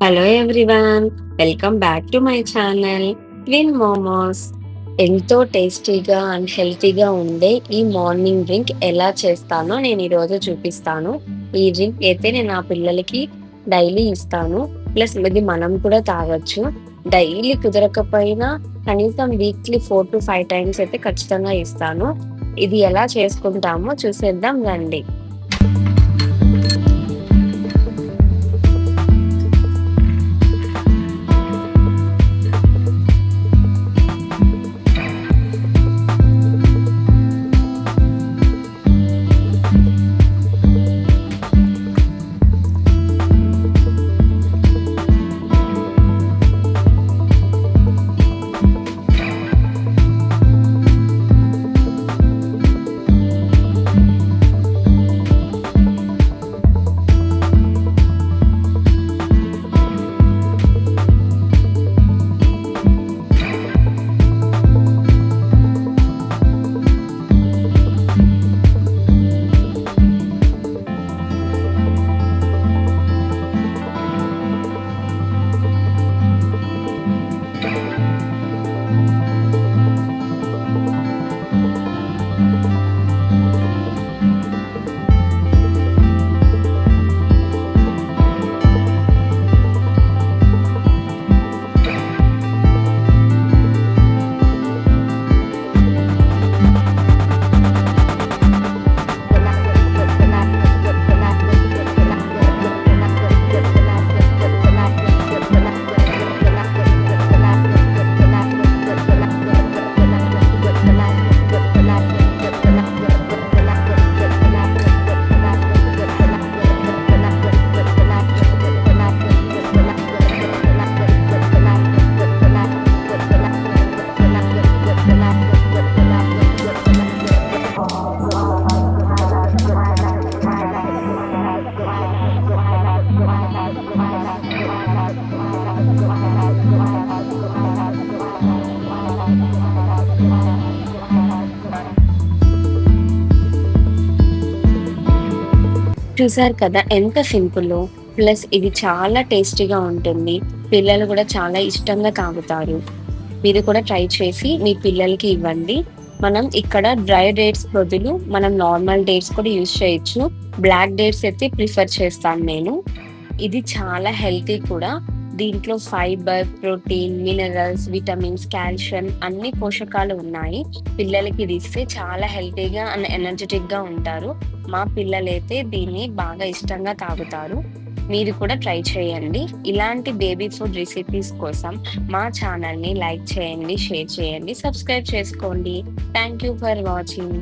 Hello everyone, welcome back to my channel twin momos. ఎంతో టేస్టీగా and హెల్తీగా ఉండే ఈ మార్నింగ్ డ్రింక్ ఎలా చేస్తానో నేను ఈరోజు చూపిస్తాను. ఈ డ్రింక్ అయితే నేను నా పిల్లలకి డైలీ ఇస్తాను. ప్లస్ ఇది మనం కూడా తాగొచ్చు. డైలీ కుదరకపోయినా కనీసం వీక్లీ 4 to 5 times అయితే ఖచ్చితంగా ఇస్తాను. ఇది ఎలా చేసుకుంటామో చూసేద్దాం రండి. చూసారు కదా ఎంత సింపుల్. ప్లస్ ఇది చాలా టేస్టీగా ఉంటుంది. పిల్లలు కూడా చాలా ఇష్టంగా తాగుతారు. మీరు కూడా ట్రై చేసి మీ పిల్లలకి ఇవ్వండి. మనం ఇక్కడ డ్రై డేట్స్ బదులు మనం నార్మల్ డేట్స్ కూడా యూజ్ చేయొచ్చు. బ్లాక్ డేట్స్ అయితే ప్రిఫర్ చేస్తాను నేను. ఇది చాలా హెల్తీ కూడా. దీంట్లో fibre, protein, minerals, vitamins, calcium అన్ని పోషకాలు ఉన్నాయి. పిల్లలకి ఇది ఇస్తే చాలా హెల్తీగా అండ్ ఎనర్జెటిక్ గా ఉంటారు. మా పిల్లలైతే దీన్ని బాగా ఇష్టంగా తాగుతారు. మీరు కూడా ట్రై చేయండి. ఇలాంటి బేబీ ఫుడ్ రెసిపీస్ కోసం మా ఛానల్ ని లైక్ చేయండి, షేర్ చేయండి, సబ్స్క్రైబ్ చేసుకోండి. Thank you for watching.